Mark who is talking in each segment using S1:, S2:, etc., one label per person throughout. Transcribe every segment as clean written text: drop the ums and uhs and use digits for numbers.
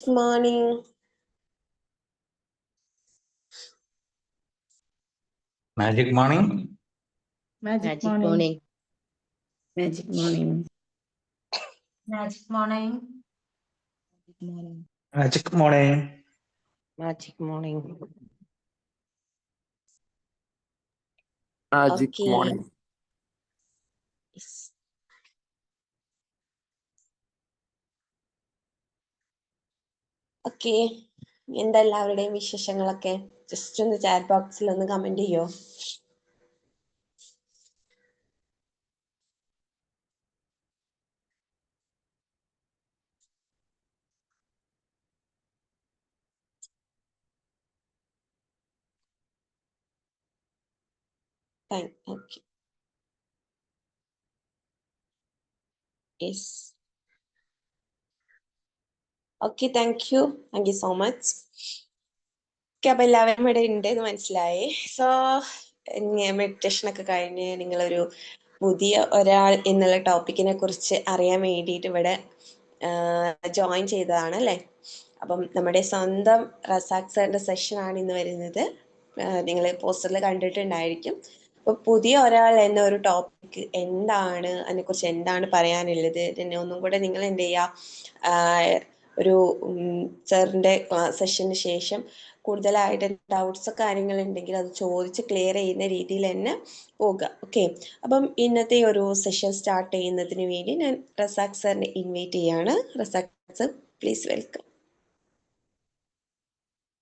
S1: Morning.
S2: Magic morning.
S3: Magic morning.
S4: Magic morning.
S3: Magic morning.
S2: Magic morning.
S4: Magic morning.
S5: Magic
S1: Okay.
S5: morning.
S1: Yes. Okay. എന്താ എല്ലാവരുടെയും വിശേഷങ്ങളൊക്കെ? Just ഒന്ന് chat ബോക്സിൽ ഒന്ന് comment ചെയ്യോ? Fine. Okay. Yes. Okay, thank you. Thank you so much. Okay, അപ്പൊ എല്ലാവരും ഇവിടെ ഉണ്ട് എന്ന് മനസ്സിലായി. സോ മെഡിറ്റേഷൻ ഒക്കെ കഴിഞ്ഞ് നിങ്ങളൊരു പുതിയ ഒരാൾ എന്നുള്ള ടോപ്പിക്കിനെ കുറിച്ച് അറിയാൻ വേണ്ടിയിട്ട് ഇവിടെ ജോയിൻ ചെയ്തതാണ് അല്ലേ? അപ്പം നമ്മുടെ സ്വന്തം റസാഖ് സാറിന്റെ സെഷനാണ് ഇന്ന് വരുന്നത്. നിങ്ങൾ പോസ്റ്ററിൽ കണ്ടിട്ടുണ്ടായിരിക്കും. അപ്പൊ പുതിയ ഒരാൾ എന്ന ഒരു ടോപ്പിക് എന്താണ്, അതിനെക്കുറിച്ച് എന്താണ് പറയാനുള്ളത്, പിന്നെ ഒന്നും കൂടെ നിങ്ങൾ എന്ത് ചെയ്യുക, ഒരു സാറിന്റെ സെഷന് ശേഷം കൂടുതലായിട്ട് ഡൗട്ട്സ് കാര്യങ്ങളുണ്ടെങ്കിൽ അത് ചോദിച്ച് ക്ലിയർ ചെയ്യുന്ന രീതിയിൽ തന്നെ പോകുക. ഓക്കെ, അപ്പം ഇന്നത്തെ ഒരു സെഷൻ സ്റ്റാർട്ട് ചെയ്യുന്നതിന് വേണ്ടി ഞാൻ റസാഖ് സാറിനെ ഇൻവൈറ്റ് ചെയ്യാണ്. Razak sir, please welcome.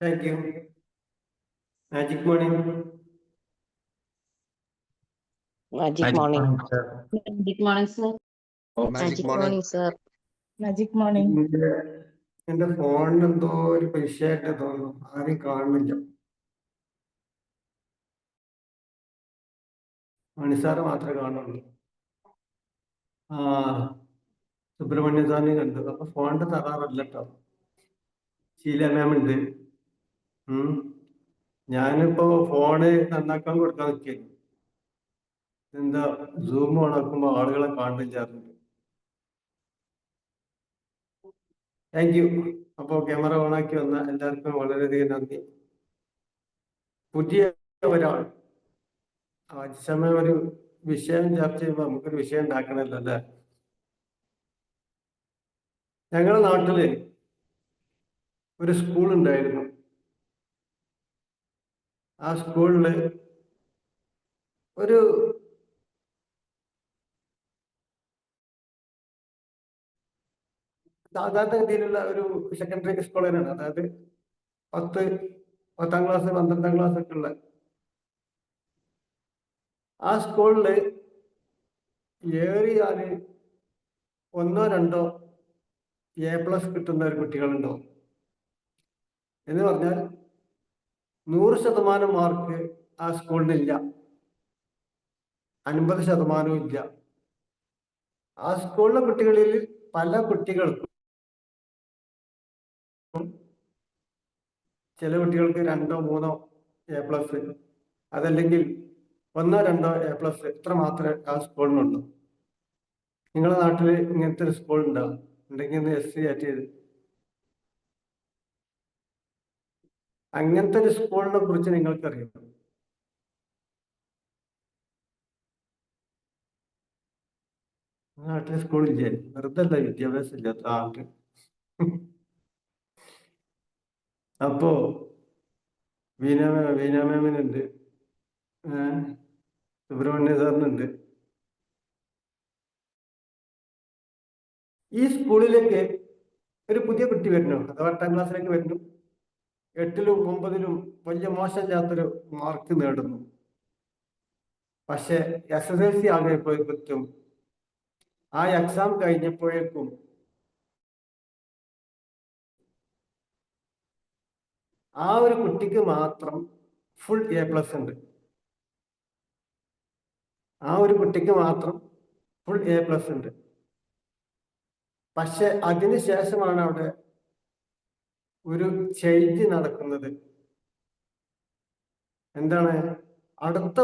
S6: Thank you. Magic morning.
S4: Magic morning.
S2: sir.
S3: Magic morning, sir.
S4: Magic morning, sir.
S3: Magic morning.
S6: എന്റെ ഫോണിന് എന്തോ ഒരു വിഷയമായിട്ട് തോന്നുന്നു, ആരും കാണുന്നില്ല. മണിസാറ് മാത്രമേ കാണുള്ളൂ. സുബ്രഹ്മണ്യ സാറിനെ കണ്ടു. അപ്പൊ ഫോണിന്റെ തകരാറല്ല കേട്ടോ, ശീല മാം ഉണ്ട്. ഞാനിപ്പോ ഫോണ് നന്നാക്കാൻ കൊടുക്കാൻ നിൽക്കുന്നു. എന്താ സൂം ഓണാക്കുമ്പോ ആളുകളെ കാണില്ല. Thank you. അപ്പോൾ ക്യാമറ ഓണാക്കി വന്ന എല്ലാവർക്കും വളരെയധികം നന്ദി. പുതിയ ഒരാൾ സമയം ഒരു വിഷയം ചർച്ച ചെയ്യുമ്പോൾ നമുക്കൊരു വിഷയം ഉണ്ടാക്കണമല്ലോ അല്ലേ? ഞങ്ങളുടെ നാട്ടില് ഒരു സ്കൂൾ ഉണ്ടായിരുന്നു. ആ സ്കൂളില് ഒരു സാധാരണഗതിയിലുള്ള ഒരു സെക്കൻഡറി സ്കൂൾ തന്നെയാണ്. അതായത് 10ാം ക്ലാസ് 12ാം ക്ലാസ് ഒക്കെ ഉള്ള ആ സ്കൂളില് ഏറിയാല് 1 or 2 A+ കിട്ടുന്ന ഒരു കുട്ടികളുണ്ടോ എന്ന് പറഞ്ഞാൽ 100% മാർക്ക് ആ സ്കൂളിനില്ല, 50% ഇല്ല. ആ സ്കൂളിലെ കുട്ടികളിൽ പല കുട്ടികൾക്കും, ചില കുട്ടികൾക്ക് 2 or 3 A+, അതല്ലെങ്കിൽ 1 or 2 A+, ഇത്ര മാത്രമേ ആ സ്കൂളിനുള്ളൂ. നിങ്ങളുടെ നാട്ടിൽ ഇങ്ങനത്തെ ഒരു സ്കൂൾ ഉണ്ടാവും ഉണ്ടെങ്കിൽ എസ് ആറ്റ് ചെയ്ത്. അങ്ങനത്തെ ഒരു സ്കൂളിനെ കുറിച്ച് നിങ്ങൾക്കറിയാം? നാട്ടിൽ സ്കൂളില്ലേ? വെറുതെ അല്ല വിദ്യാഭ്യാസം ഇല്ലാത്ത ആൾക്ക്. അപ്പോ വീണ മാമിനുണ്ട്, സുബ്രഹ്മണ്യ സാറിനുണ്ട്. ഈ സ്കൂളിലേക്ക് ഒരു പുതിയ കുട്ടി വരുന്നു, അഥവാ 8ാം ക്ലാസ്സിലേക്ക് വരുന്നു. 8ലും 9ലും വലിയ മോശമില്ലാത്തൊരു മാർക്ക് നേടുന്നു. പക്ഷെ SSLC ആകെപ്പോഴേക്കും, ആ എക്സാം കഴിഞ്ഞപ്പോഴേക്കും ആ ഒരു കുട്ടിക്ക് മാത്രം ഫുൾ A+ ഉണ്ട്. ആ ഒരു കുട്ടിക്ക് മാത്രം ഫുൾ A+ ഉണ്ട്. പക്ഷെ അതിനുശേഷമാണ് അവിടെ ഒരു ചേഞ്ച് നടക്കുന്നത്. എന്താണ്? അടുത്ത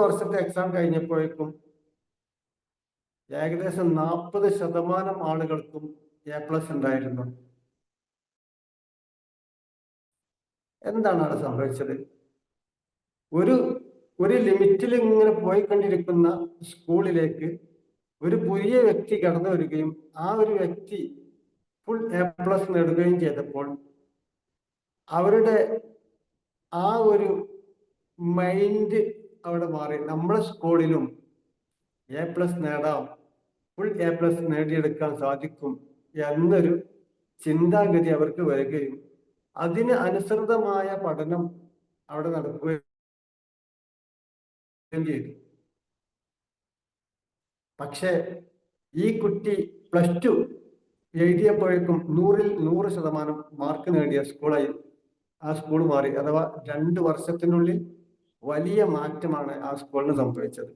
S6: വർഷത്തെ എക്സാം കഴിഞ്ഞപ്പോഴേക്കും ഏകദേശം 40% ആളുകൾക്കും A+ ഉണ്ടായിരുന്നു. എന്താണ് അവിടെ സംഭവിച്ചത്? ഒരു ലിമിറ്റിൽ ഇങ്ങനെ പോയിക്കൊണ്ടിരിക്കുന്ന സ്കൂളിലേക്ക് ഒരു പുതിയ വ്യക്തി കടന്നു വരികയും ആ ഒരു വ്യക്തി ഫുൾ A+ നേടുകയും ചെയ്തപ്പോൾ അവരുടെ ആ ഒരു മൈൻഡ് അവിടെ മാറി. നമ്മുടെ സ്കൂളിലും A+ നേടാം, ഫുൾ A+ നേടിയെടുക്കാൻ സാധിക്കും എന്നൊരു ചിന്താഗതി അവർക്ക് വരികയും അതിന് അനുസൃതമായ പഠനം അവിടെ നടക്കുകയും ചെയ്തു. പക്ഷെ ഈ കുട്ടി +2 എഴുതിയപ്പോഴേക്കും 100-ൽ 100% മാർക്ക് നേടിയ സ്കൂളായി ആ സ്കൂൾ മാറി. അഥവാ 2 വർഷത്തിനുള്ളിൽ വലിയ മാറ്റമാണ് ആ സ്കൂളിന് സംഭവിച്ചത്.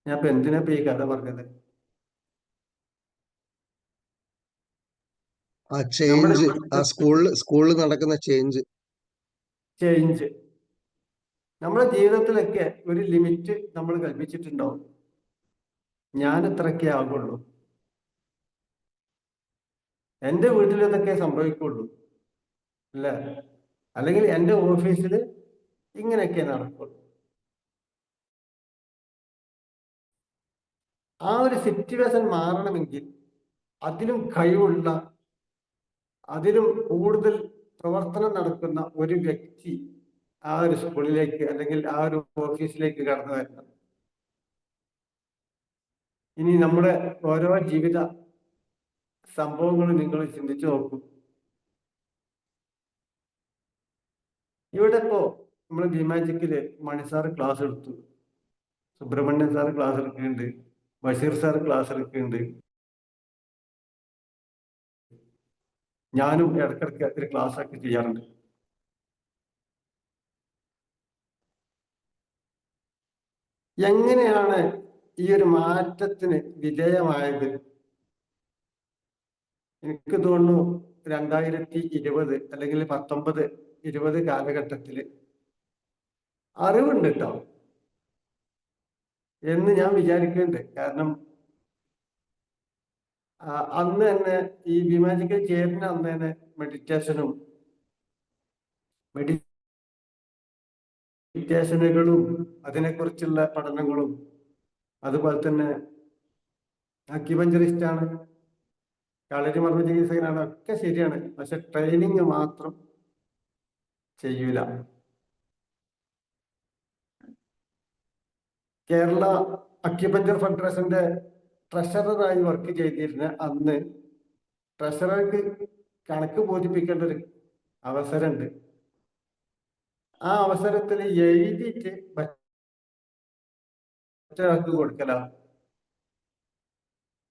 S6: ഞാൻ ഇപ്പൊ എന്തിനാ ഈ കഥ പറഞ്ഞത്?
S5: ആ ചേഞ്ച്, ആ സ്കൂളിൽ നടക്കുന്ന ചേഞ്ച്
S6: നമ്മുടെ ജീവിതത്തിലൊക്കെ ഒരു ലിമിറ്റ് നമ്മൾ കൽപ്പിച്ചിട്ടുണ്ടാവും. ഞാൻ ഇത്രയൊക്കെ ആകുള്ളൂ, എൻ്റെ വീട്ടിൽ ഇതൊക്കെ സംഭവിക്കുള്ളൂ അല്ലേ, അല്ലെങ്കിൽ എൻ്റെ ഓഫീസിൽ ഇങ്ങനെയൊക്കെ നടക്കുള്ളൂ. ആ ഒരു സിറ്റുവേഷൻ മാറണമെങ്കിൽ അതിലും കഴിവുള്ള, അതിലും കൂടുതൽ പ്രവർത്തനം നടക്കുന്ന ഒരു വ്യക്തി ആ ഒരു സ്കൂളിലേക്ക് അല്ലെങ്കിൽ ആ ഒരു ഓഫീസിലേക്ക് കടന്നു വരണം. ഇനി നമ്മുടെ ഓരോ ജീവിത സംഭവങ്ങളും നിങ്ങൾ ചിന്തിച്ചു നോക്കൂ. ഇവിടെ ഇപ്പോ നമ്മൾ ബിമാജിക്കില് മണിസാറ് ക്ലാസ് എടുത്തു, സുബ്രഹ്മണ്യൻ സാറ് ക്ലാസ് എടുക്കുന്നുണ്ട്, ബഷീർ സാറ് ക്ലാസ് എടുക്കുന്നുണ്ട്, ഞാനും ഇടയ്ക്കിടയ്ക്ക് ഒരു ക്ലാസ് ഒക്കെ ചെയ്യാറുണ്ട്. എങ്ങനെയാണ് ഈ ഒരു മാറ്റത്തിന് വിധേയമായത്? എനിക്ക് തോന്നുന്നു 2020 അല്ലെങ്കിൽ 19-20 കാലഘട്ടത്തില് അറിവുണ്ട് കേട്ടോ എന്ന് ഞാൻ വിചാരിക്കുന്നുണ്ട്. കാരണം അന്ന് തന്നെ ഈ ബിമാജിക്കൽ ചേരുന്ന അന്ന് തന്നെ മെഡിറ്റേഷനുകളും അതിനെക്കുറിച്ചുള്ള പഠനങ്ങളും, അതുപോലെ തന്നെ അക്യുപഞ്ചറിസ്റ്റാണ്, കളരി മർമ്മ ചികിത്സകനാണ്, ഒക്കെ ശരിയാണ്. പക്ഷെ ട്രെയിനിങ് മാത്രം ചെയ്യൂല. കേരള അക്യുപഞ്ചർ ഫെഡറേഷന്റെ ട്രഷററായി വർക്ക് ചെയ്തിരുന്ന അന്ന് ട്രഷറർക്ക് കണക്ക് ബോധിപ്പിക്കേണ്ട ഒരു അവസരമുണ്ട്. ആ അവസരത്തിൽ എഴുതിയിട്ട് മറ്റൊരാൾക്ക് കൊടുക്കല.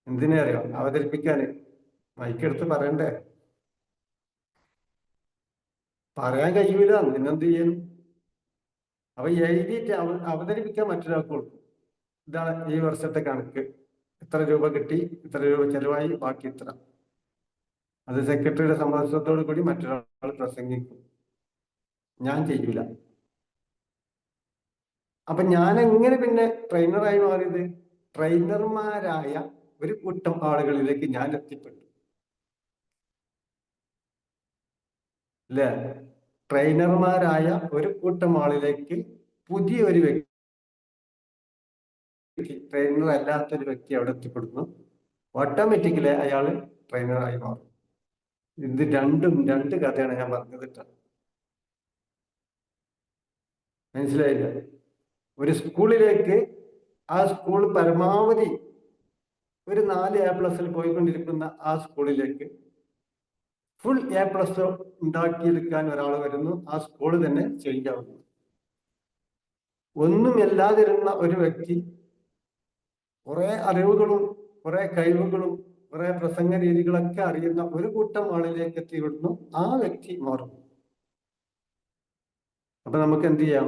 S6: എന്തിനാ അറിയോ? അവതരിപ്പിക്കാന്. മൈക്കെടുത്ത് പറയണ്ടേ? പറയാൻ കഴിയൂല, നിന്നെന്ത് ചെയ്യാൻ? അപ്പൊ എഴുതിയിട്ട് അവതരിപ്പിക്കാൻ മറ്റൊരാൾക്ക് കൊടുക്കും. ഇതാണ് ഈ വർഷത്തെ കണക്ക്, ഇത്ര രൂപ കിട്ടി, ഇത്ര രൂപ ചെലവായി, ബാക്കി ഇത്ര. അത് സെക്രട്ടറിയുടെ സമ്മർദ്ദത്തോടു കൂടി മറ്റൊരാൾ പ്രസംഗിക്കും. ഞാൻ ചെയ്യൂല. അപ്പൊ ഞാൻ എങ്ങനെ പിന്നെ ട്രെയിനറായി മാറിയത്? ട്രെയിനർമാരായ ഒരു കൂട്ടം ആളുകളിലേക്ക് ഞാൻ എത്തിപ്പെട്ടു അല്ലേ? ട്രെയിനർമാരായ ഒരു കൂട്ടം ആളിലേക്ക് പുതിയ ഒരു വ്യക്തി, ട്രെയിനർ അല്ലാത്തൊരു വ്യക്തി അവിടെ എത്തിപ്പെടുന്നു. ഓട്ടോമാറ്റിക്കലി അയാൾ ട്രെയിനറായി മാറും. ഇത് രണ്ട് കഥയാണ് ഞാൻ പറഞ്ഞത്. മനസ്സിലായില്ല? ഒരു സ്കൂളിലേക്ക്, ആ സ്കൂൾ പരമാവധി ഒരു 4 A+ പോയിക്കൊണ്ടിരിക്കുന്ന ആ സ്കൂളിലേക്ക് ഫുൾ A+ ഉണ്ടാക്കിയെടുക്കാൻ ഒരാൾ വരുന്നു. ആ സ്കൂൾ തന്നെ ചേഞ്ച് ആവുന്നു. ഒന്നുമില്ലാതിരുന്ന ഒരു വ്യക്തി കുറെ അറിവുകളും കുറെ കഴിവുകളും കുറെ പ്രസംഗ രീതികളൊക്കെ അറിയുന്ന ഒരു കൂട്ടം ആളിലേക്ക് എത്തിവിടുന്നു. ആ വ്യക്തി മാറും. അപ്പൊ നമുക്ക് എന്ത് ചെയ്യാം?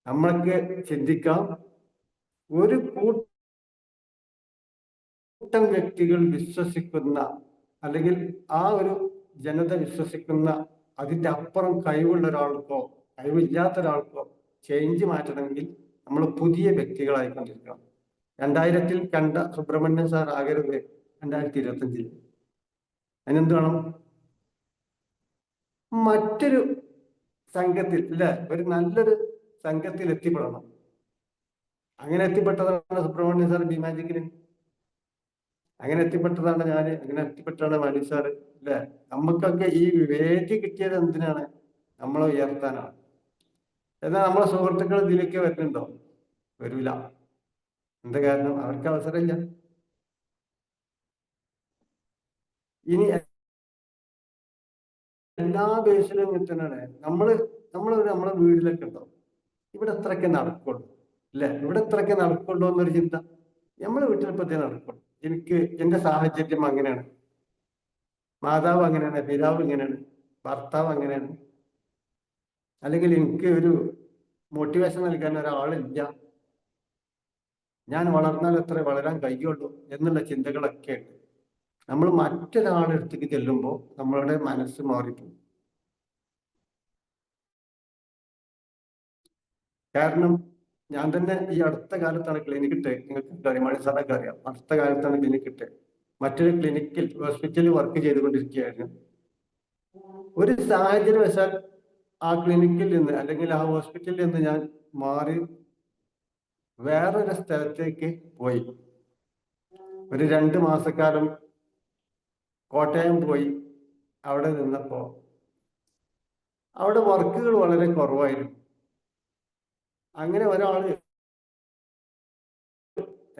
S6: നമ്മൾക്ക് ചിന്തിക്കാം, ഒരു കൂട്ടം വ്യക്തികൾ വിശ്വസിക്കുന്ന, അല്ലെങ്കിൽ ആ ഒരു ജനത വിശ്വസിക്കുന്ന, അതിന്റെ അപ്പുറം കഴിവുള്ള ഒരാൾക്കോ കഴിവില്ലാത്ത ഒരാൾക്കോ ചേഞ്ച് മാറ്റണമെങ്കിൽ നമ്മൾ പുതിയ വ്യക്തികളായിക്കൊണ്ടിരിക്കണം. 2000-ൽ കണ്ട സുബ്രഹ്മണ്യൻ സാർ ആകരുത് 2025-ൽ. അതിനെന്ത് വേണം? മറ്റൊരു സംഘത്തിൽ, അല്ലെ, ഒരു നല്ലൊരു സംഘത്തിൽ എത്തിപ്പെടണം. അങ്ങനെ എത്തിപ്പെട്ടതാണ് സുബ്രഹ്മണ്യൻ സാർ ഡിമാജിക്കിന്. അങ്ങനെ എത്തിപ്പെട്ടതാണ് ഞാൻ, അങ്ങനെ എത്തിപ്പെട്ടാണ് മനു സാറ്, അല്ലെ. നമുക്കൊക്കെ ഈ വേദി കിട്ടിയത് എന്തിനാണ്? നമ്മളെ ഉയർത്താനാണ്. എന്നാൽ നമ്മളെ സുഹൃത്തുക്കൾ ഇതിലേക്ക് വരുന്നുണ്ടോ? വരില്ല. എന്താ കാരണം? അവർക്ക് അവസരമില്ല. ഇനി എല്ലാ ബേസിലും തന്നെയാണ്. നമ്മളെ വീട്ടിലൊക്കെ ഉണ്ടോ, ഇവിടെ എത്രയൊക്കെ നടക്കുള്ളൂ, അല്ലെ, ഇവിടെ എത്രയൊക്കെ നടക്കുള്ളൂ എന്നൊരു ചിന്ത നമ്മളെ വീട്ടിലിപ്പത്തേ നടക്കുള്ളൂ. എനിക്ക് എന്റെ സാഹചര്യം അങ്ങനെയാണ്, മാതാവ് അങ്ങനെയാണ്, പിതാവ് ഇങ്ങനെയാണ്, ഭർത്താവ് അങ്ങനെയാണ്, അല്ലെങ്കിൽ എനിക്ക് ഒരു മോട്ടിവേഷൻ നൽകാൻ ഒരാളില്ല, ഞാൻ വളർന്നാൽ എത്ര വളരാൻ കഴിയുള്ളൂ എന്നുള്ള ചിന്തകളൊക്കെ ഉണ്ട്. നമ്മൾ മറ്റൊരാളുടെ അടുത്തേക്ക് ചെല്ലുമ്പോൾ നമ്മളുടെ മനസ്സ് മാറിപ്പോകും. കാരണം ഞാൻ തന്നെ ഈ അടുത്ത കാലത്താണ് ക്ലിനിക്ക് ഇട്ട്, നിങ്ങൾക്ക് അറിയാം, മണി സാറൊക്കെ അറിയാം, അടുത്ത കാലത്താണ് ക്ലിനിക്ക് ഇട്ട് മറ്റൊരു ക്ലിനിക്കിൽ ഹോസ്പിറ്റലിൽ വർക്ക് ചെയ്തുകൊണ്ടിരിക്കുകയായിരുന്നു. ഒരു സാഹചര്യവശാൽ ആ ക്ലിനിക്കിൽ നിന്ന്, അല്ലെങ്കിൽ ആ ഹോസ്പിറ്റലിൽ നിന്ന് ഞാൻ മാറി വേറൊരു സ്ഥലത്തേക്ക് പോയി. ഒരു 2 മാസക്കാലം കോട്ടയം പോയി. അവിടെ നിന്നപ്പോ അവിടെ വർക്കുകൾ വളരെ കുറവായിരുന്നു. അങ്ങനെ ഒരാള്,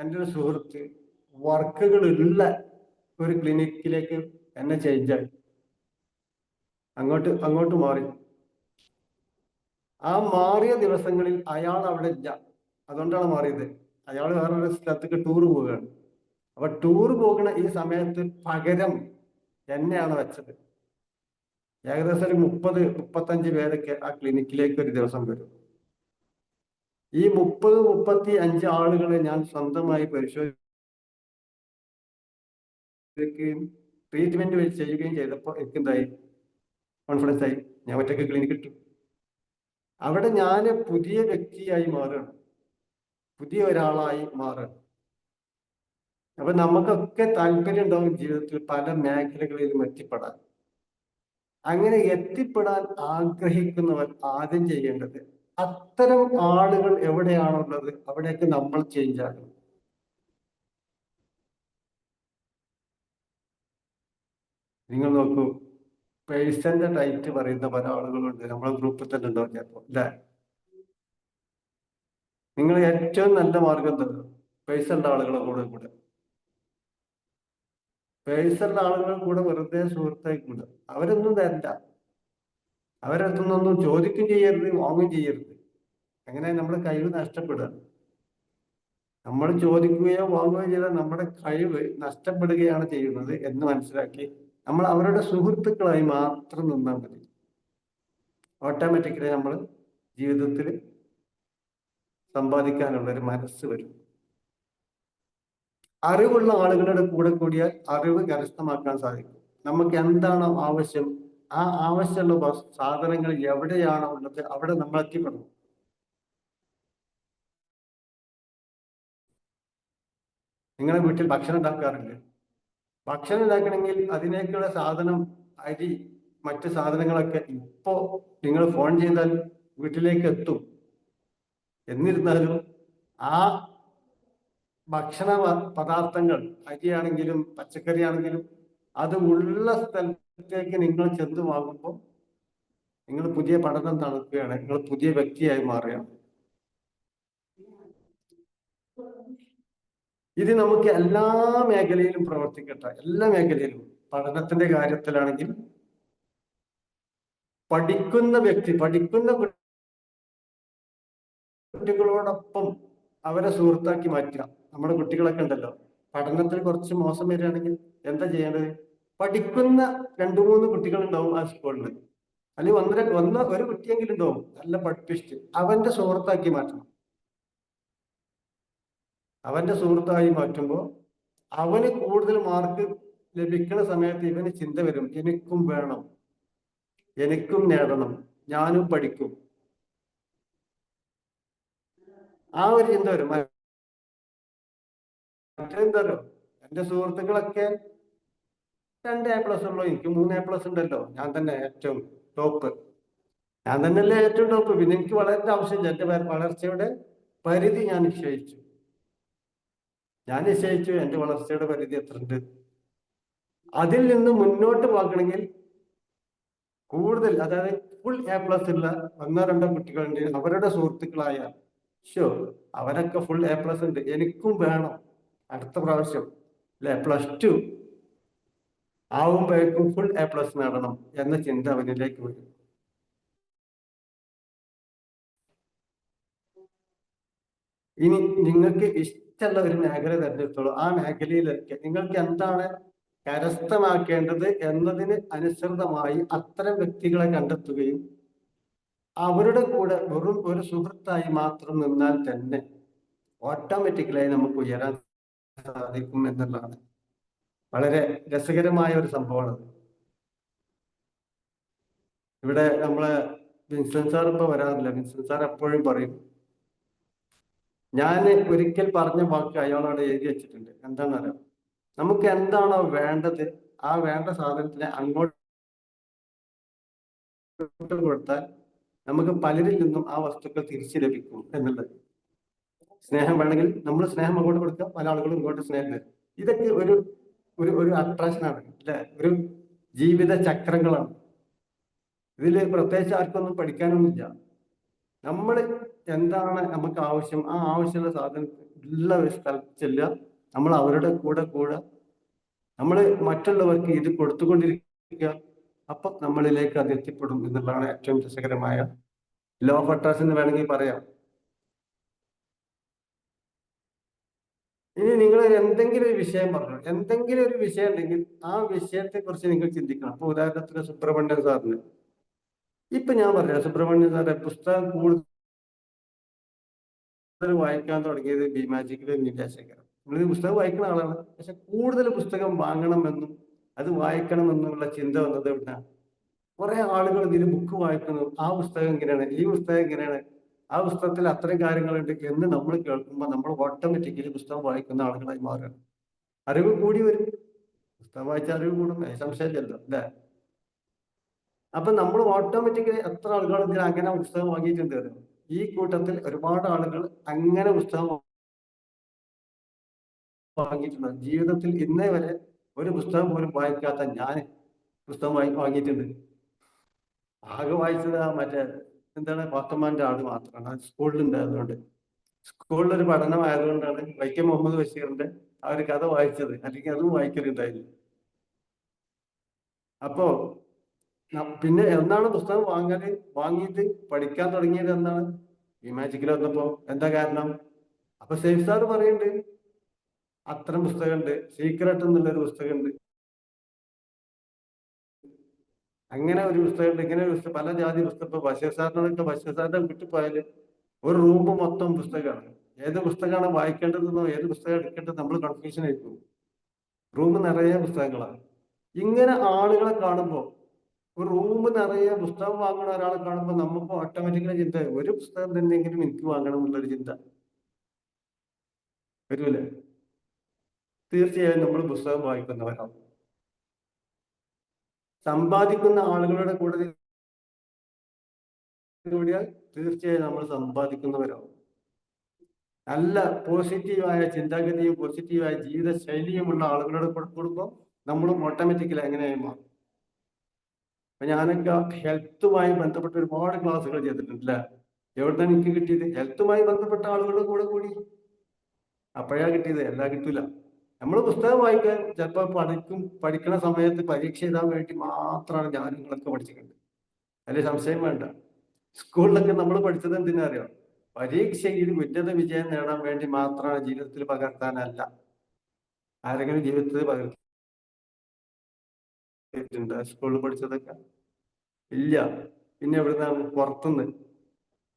S6: എൻ്റെ ഒരു സുഹൃത്ത്, വർക്കുകൾ ഉള്ള ഒരു ക്ലിനിക്കിലേക്ക് എന്നെ ചേഞ്ചായി, അങ്ങോട്ട് മാറി. ആ മാറിയ ദിവസങ്ങളിൽ അയാൾ അവിടെ ഇല്ല. അതുകൊണ്ടാണ് മാറിയത്. അയാൾ വേറൊരു സ്ഥലത്തേക്ക് ടൂർ പോവുകയാണ്. അപ്പൊ ടൂർ പോകുന്ന ഈ സമയത്ത് പകരം എന്നെയാണ് വെച്ചത്. ഏകദേശം ഒരു 30-35 പേരൊക്കെ ആ ക്ലിനിക്കിലേക്ക് ഒരു ദിവസം വരും. ഈ 30-35 ആളുകളെ ഞാൻ സ്വന്തമായി പരിശോധിക്കുകയും ട്രീറ്റ്മെന്റ് ചെയ്യുകയും ചെയ്തപ്പോൾ എനിക്കെന്തായി? കോൺഫിഡൻസ് ആയി. ഞാൻ ഒറ്റയ്ക്ക് ക്ലിനിക്ക് ഇട്ടു. അവിടെ ഞാൻ പുതിയ വ്യക്തിയായി മാറുകയാണ്, പുതിയ ഒരാളായി മാറുകയാണ്. അപ്പൊ നമുക്കൊക്കെ താല്പര്യം ഉണ്ടാവും ജീവിതത്തിൽ പല മേഖലകളിലും എത്തിപ്പെടാൻ. അങ്ങനെ എത്തിപ്പെടാൻ ആഗ്രഹിക്കുന്നവർ ആദ്യം ചെയ്യേണ്ടത്, അത്തരം ആളുകൾ എവിടെയാണുള്ളത് അവിടേക്ക് നമ്മൾ ചേഞ്ച് ആകണം. നിങ്ങൾ നോക്കൂ, പേഴ്സന്റെ ടൈറ്റ് പറയുന്ന പല ആളുകളുണ്ട് നമ്മളെ ഗ്രൂപ്പിൽ തന്നെ ഉണ്ടാവും ചിലപ്പോൾ, അല്ലെ. നിങ്ങൾ ഏറ്റവും നല്ല മാർഗം എന്താ? പേഴ്സന്റെ ആളുകളെ കൂടെ പേഴ്സന്റെ ആളുകൾ കൂടെ വെറുതെ സുഹൃത്തായി കൂടെ. അവരൊന്നും തരണ്ട, അവരടുത്തൊന്നും ചോദിക്കും ചെയ്യരുത്, വാങ്ങുകയും ചെയ്യരുത്. അങ്ങനെ നമ്മുടെ കഴിവ് നഷ്ടപ്പെടുക. നമ്മൾ ചോദിക്കുകയോ വാങ്ങുകയോ ചെയ്താൽ നമ്മുടെ കഴിവ് നഷ്ടപ്പെടുകയാണ് ചെയ്യുന്നത് എന്ന് മനസ്സിലാക്കി നമ്മൾ അവരുടെ സുഹൃത്തുക്കളായി മാത്രം നിന്നാൽ മതി. ഓട്ടോമാറ്റിക്കലി നമ്മൾ ജീവിതത്തിൽ സമ്പാദിക്കാനുള്ള ഒരു മനസ്സ് വരും. അറിവുള്ള ആളുകളുടെ കൂടെ കൂടിയാൽ അറിവ് കരസ്ഥമാക്കാൻ സാധിക്കും. നമുക്ക് എന്താണോ ആവശ്യം, ആ ആവശ്യമുള്ള സാധനങ്ങൾ എവിടെയാണോ ഉള്ളത് അവിടെ നമ്മൾ എത്തിപ്പെടണം. നിങ്ങളുടെ വീട്ടിൽ ഭക്ഷണം ഉണ്ടാക്കാറില്ല. ഭക്ഷണം ഉണ്ടാക്കണമെങ്കിൽ അതിനേക്കുള്ള സാധനം, അരി, മറ്റു സാധനങ്ങളൊക്കെ ഇപ്പോ നിങ്ങൾ ഫോൺ ചെയ്താൽ വീട്ടിലേക്ക് എത്തും. എന്നിരുന്നാലും ആ ഭക്ഷണ പദാർത്ഥങ്ങൾ, അരിയാണെങ്കിലും പച്ചക്കറി ആണെങ്കിലും, അത് ഉള്ള സ്ഥലത്തേക്ക് നിങ്ങൾ ചെന്ന് വാങ്ങുമ്പോൾ നിങ്ങൾ പുതിയ പഠനം നടക്കുകയാണ്, നിങ്ങൾ പുതിയ വ്യക്തിയായി മാറുകയാണ്. ഇത് നമുക്ക് എല്ലാ മേഖലയിലും പ്രവർത്തിക്കട്ടെ. എല്ലാ മേഖലയിലും, പഠനത്തിന്റെ കാര്യത്തിലാണെങ്കിൽ പഠിക്കുന്ന കുട്ടികളോടൊപ്പം അവരെ സുഹൃത്താക്കി മാറ്റുക. നമ്മുടെ കുട്ടികളൊക്കെ ഉണ്ടല്ലോ, പഠനത്തിൽ കുറച്ച് മോശം വരികയാണെങ്കിൽ എന്താ ചെയ്യേണ്ടത്? പഠിക്കുന്ന 2-3 കുട്ടികൾ ഉണ്ടാവും ആ സ്കൂളിൽ, അല്ലെങ്കിൽ ഒരു കുട്ടിയെങ്കിലും ഉണ്ടാവും നല്ല പഠിപ്പിച്ച്, അവന്റെ സുഹൃത്താക്കി മാറ്റണം. അവന്റെ സുഹൃത്തായി മാറ്റുമ്പോൾ അവന് കൂടുതൽ മാർക്ക് ലഭിക്കുന്ന സമയത്ത് ഇവന് ചിന്ത വരും, എനിക്കും വേണം, എനിക്കും നേടണം, ഞാനും പഠിക്കും. ആ ഒരു ചിന്ത വരും. മറ്റെന്താരോ എന്റെ സുഹൃത്തുക്കളൊക്കെ 2 A+ ഉള്ളൂ, എനിക്ക് 3 A+ ഉണ്ടല്ലോ. ഞാൻ തന്നെ ഏറ്റവും ടോപ്പ്, ഞാൻ തന്നെയല്ലേ ഏറ്റവും ടോപ്പ്. പിന്നെ എനിക്ക് വളരേണ്ട ആവശ്യമില്ല. എന്റെ വളർച്ചയുടെ പരിധി ഞാൻ നിശ്ചയിച്ചു എന്റെ വളർച്ചയുടെ പരിധി എത്ര ഉണ്ട്. അതിൽ നിന്ന് മുന്നോട്ട് പോകണമെങ്കിൽ കൂടുതൽ, അതായത് ഫുൾ A+ ഉള്ള 1-2 കുട്ടികളുണ്ട്, അവരുടെ സുഹൃത്തുക്കളായ അവരൊക്കെ ഫുൾ A+ ഉണ്ട്, എനിക്കും വേണം അടുത്ത പ്രാവശ്യം അല്ലെ +2 ആവുമ്പോഴേക്കും ഫുൾ A+ നേടണം എന്ന ചിന്ത അവനിലേക്ക് വരും. ഇനി നിങ്ങൾക്ക് ഇഷ്ടമുള്ള ഒരു മേഖല തിരഞ്ഞെടുത്തോളൂ. ആ മേഖലയിലേക്ക് നിങ്ങൾക്ക് എന്താണ് കരസ്ഥമാക്കേണ്ടത് എന്നതിന് അനുസൃതമായി അത്തരം വ്യക്തികളെ കണ്ടെത്തുകയും അവരുടെ കൂടെ വെറും ഒരു സുഹൃത്തായി മാത്രം നിന്നാൽ തന്നെ ഓട്ടോമാറ്റിക്കലായി നമുക്ക് ഉയരാൻ സാധിക്കും എന്നുള്ളതാണ് വളരെ രസകരമായ ഒരു സംഭവമാണ്. ഇവിടെ നമ്മളെ വിൻസെന്റ് സാർ ഇപ്പൊ വരാറില്ല. വിൻസെന്റ് സാർ എപ്പോഴും പറയും, ഞാൻ ഒരിക്കൽ പറഞ്ഞ വാക്ക് അയാളോട് എഴുതി വെച്ചിട്ടുണ്ട്. എന്താണെന്നറിയാം, നമുക്ക് എന്താണോ വേണ്ടത് ആ വേണ്ട സാധനത്തിനെ അങ്ങോട്ട് കൊടുത്താൽ നമുക്ക് പലരിൽ നിന്നും ആ വസ്തുക്കൾ തിരിച്ചു ലഭിക്കും എന്നുള്ളത്. സ്നേഹം വേണമെങ്കിൽ നമ്മൾ സ്നേഹം അങ്ങോട്ട് കൊടുക്കുക, പല ആളുകളും ഇങ്ങോട്ട് സ്നേഹം തരും. ഇതൊക്കെ ഒരു ഒരു ഒരു അട്രാക്ഷനാണ് അല്ലെ, ഒരു ജീവിത ചക്രങ്ങളാണ്. ഇതിൽ പ്രത്യേകിച്ച് ആർക്കൊന്നും പഠിക്കാനൊന്നുമില്ല. നമ്മൾ എന്താണ് നമുക്ക് ആവശ്യം, ആ ആവശ്യമുള്ള സാധനം ഉള്ള ഒരു സ്ഥലത്ത് ചെല്ലുക, നമ്മൾ അവരുടെ കൂടെ നമ്മൾ മറ്റുള്ളവർക്ക് ഇത് കൊടുത്തുകൊണ്ടിരിക്കുക, അപ്പൊ നമ്മളിലേക്ക് അത് എത്തിപ്പെടും എന്നുള്ളതാണ് ഏറ്റവും രസകരമായ ലോ ഓഫ് അട്രാക്ഷൻ എന്ന് വേണമെങ്കിൽ പറയാം. ഇനി നിങ്ങൾ എന്തെങ്കിലും ഒരു വിഷയം പറഞ്ഞു, എന്തെങ്കിലും ഒരു വിഷയം ഉണ്ടെങ്കിൽ ആ വിഷയത്തെ കുറിച്ച് നിങ്ങൾ ചിന്തിക്കണം. അപ്പൊ ഉദാഹരണത്തിന് സുബ്രഹ്മണ്യൻ സാറിന് ഇപ്പൊ ഞാൻ പറയാം, സുബ്രഹ്മണ്യൻ സാറെ പുസ്തകം കൂടുതൽ വായിക്കാൻ തുടങ്ങിയത് ബിമാജിക്കിലും നീലാശേഖരം. നമ്മളിത് പുസ്തകം വായിക്കുന്ന ആളാണ്, പക്ഷെ കൂടുതൽ പുസ്തകം വാങ്ങണമെന്നും അത് വായിക്കണമെന്നുള്ള ചിന്ത വന്നത് എവിടുന്നാണ്? കുറെ ആളുകൾ ഇതിൽ ബുക്ക് വായിക്കുന്നു, ആ പുസ്തകം ഇങ്ങനെയാണ്, ഈ പുസ്തകം ഇങ്ങനെയാണ്, ആ പുസ്തകത്തിൽ അത്രയും കാര്യങ്ങളുണ്ട് എന്ന് നമ്മൾ കേൾക്കുമ്പോൾ നമ്മൾ ഓട്ടോമാറ്റിക്കലി പുസ്തകം വായിക്കുന്ന ആളുകളായി മാറുകയാണ്. അറിവ് കൂടി വരും, പുസ്തകം വായിച്ച അറിവ് കൂടും, സംശയമില്ലല്ലോ അല്ലെ? അപ്പൊ നമ്മൾ ഓട്ടോമാറ്റിക്കലി എത്ര ആളുകൾ ഇതിൽ അങ്ങനെ പുസ്തകം വാങ്ങിയിട്ടുണ്ട്. ഈ കൂട്ടത്തിൽ ഒരുപാട് ആളുകൾ അങ്ങനെ പുസ്തകം വാങ്ങിയിട്ടുണ്ട്. ജീവിതത്തിൽ ഇന്നേ വരെ ഒരു പുസ്തകം പോലും വായിക്കാത്ത ഞാൻ പുസ്തകം വാങ്ങിയിട്ടുണ്ട്. ആകെ വായിച്ചത് മറ്റേ എന്താണ് പാത്തമ്മാന്റെ ആട് മാത്രമാണ്, സ്കൂളിലുണ്ടായതുകൊണ്ട്. സ്കൂളിലൊരു പഠനമായതുകൊണ്ടാണ് വൈക്കം മുഹമ്മദ് ബഷീറിന്റെ ആ ഒരു കഥ വായിച്ചത്, അല്ലെങ്കിൽ അതും വായിക്കലുണ്ടായില്ല. അപ്പോ പിന്നെ എന്നാണ് പുസ്തകം വാങ്ങിയിട്ട് പഠിക്കാൻ തുടങ്ങിയത് എന്നാണ് ഈ മാജിക്കിൽ വന്നപ്പോ. എന്താ കാരണം? അപ്പൊ സേഫ് സാർ പറയുന്നുണ്ട് അത്തരം പുസ്തകമുണ്ട്, സീക്രട്ട് എന്നുള്ളൊരു പുസ്തകമുണ്ട്, അങ്ങനെ ഒരു പുസ്തകമുണ്ട്, ഇങ്ങനെ ഒരു പുസ്തകം, പല ജാതി പുസ്തകം. ഇപ്പൊ ബഷീർ സാറിന്റെ വീട്ടിൽ പോയാല് ഒരു റൂം മൊത്തം പുസ്തകമാണ്. ഏത് പുസ്തകമാണ് വായിക്കേണ്ടതെന്നോ ഏത് പുസ്തകം എടുക്കേണ്ടത് നമ്മൾ കൺഫ്യൂഷൻ ആയിരിക്കും. റൂം നിറയെ പുസ്തകങ്ങളാണ്. ഇങ്ങനെ ആളുകളെ കാണുമ്പോൾ, ഒരു റൂം നിറയെ പുസ്തകം വാങ്ങുന്ന ഒരാളെ കാണുമ്പോൾ നമുക്ക് ഓട്ടോമാറ്റിക്കലി ചിന്ത, ഒരു പുസ്തകം തന്നെയെങ്കിലും എനിക്ക് വാങ്ങണം എന്നുള്ളൊരു ചിന്ത വരൂലേ? തീർച്ചയായും നമ്മൾ പുസ്തകം വായിക്കുന്നവരാണ്. സമ്പാദിക്കുന്ന ആളുകളുടെ കൂടിയാൽ തീർച്ചയായും നമ്മൾ സമ്പാദിക്കുന്നവരാവും. നല്ല പോസിറ്റീവായ ചിന്താഗതിയും പോസിറ്റീവായ ജീവിത ശൈലിയുമുള്ള ആളുകളുടെ കൂടെ കൂടുമ്പോൾ നമ്മളും ഓട്ടോമാറ്റിക്കലി എങ്ങനെയായി മാറും. അപ്പൊ ഞാനൊക്കെ ഹെൽത്തുമായി ബന്ധപ്പെട്ട ഒരുപാട് ക്ലാസ്സുകൾ ചെയ്തിട്ടുണ്ട്. എവിടുന്നാണ് എനിക്ക് കിട്ടിയത്? ഹെൽത്തുമായി ബന്ധപ്പെട്ട ആളുകളുടെ കൂടെ കൂടി അപ്പോഴാ കിട്ടിയത്, എല്ലാം കിട്ടൂല. നമ്മൾ പുസ്തകം വായിക്കാൻ ചിലപ്പോൾ പഠിക്കുന്ന സമയത്ത് പരീക്ഷ എഴുതാൻ വേണ്ടി മാത്രമാണ് ഞാൻ നിങ്ങളൊക്കെ പഠിച്ചിട്ടുണ്ട്, അതിൽ സംശയം വേണ്ട. സ്കൂളിലൊക്കെ നമ്മൾ പഠിച്ചത് എന്തിനാ അറിയാം? പരീക്ഷയിൽ ഉന്നത വിജയം നേടാൻ വേണ്ടി മാത്രമാണ്, ജീവിതത്തിൽ പകർത്താനല്ല. ആരെങ്കിലും ജീവിതത്തിൽ പകർത്തിയിട്ടുണ്ട് സ്കൂളിൽ പഠിച്ചതൊക്കെ? ഇല്ല. പിന്നെ എവിടുന്നാണ്? പുറത്തുനിന്ന്.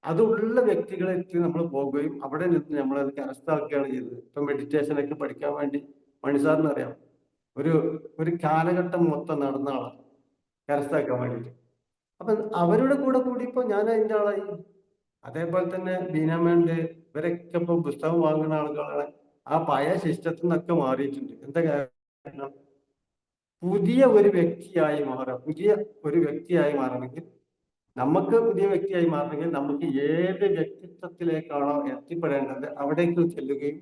S6: അതുള്ള വ്യക്തികളെത്തി നമ്മൾ പോകുകയും അവിടെ നിന്ന് നമ്മളത് കരസ്ഥമാക്കുകയാണ് ചെയ്തത്. ഇപ്പൊ മെഡിറ്റേഷനൊക്കെ പഠിക്കാൻ വേണ്ടി മണിസാറിന് അറിയാം, ഒരു കാലഘട്ടം മൊത്തം നടന്ന ആളാണ് കരസ്ഥമാക്കാൻ വേണ്ടിയിട്ട്. അപ്പൊ അവരുടെ കൂടെ കൂടിയപ്പോ ഞാൻ അതിൻ്റെ ആളായി. അതേപോലെ തന്നെ ബീനാമേണ്ട് ഇവരൊക്കെ ഇപ്പൊ പുസ്തകം വാങ്ങുന്ന ആളുകളാണ്. ആ പഴയ സിസ്റ്റത്തിൽ നിന്നൊക്കെ മാറിയിട്ടുണ്ട്. എന്താ കാരണം? പുതിയ ഒരു വ്യക്തിയായി മാറുക. പുതിയ ഒരു വ്യക്തിയായി മാറണമെങ്കിൽ നമുക്ക് പുതിയ വ്യക്തിയായി മാറണമെങ്കിൽ നമുക്ക് ഏത് വ്യക്തിത്വത്തിലേക്കാണോ എത്തിപ്പെടേണ്ടത് അവിടേക്ക് ചെല്ലുകയും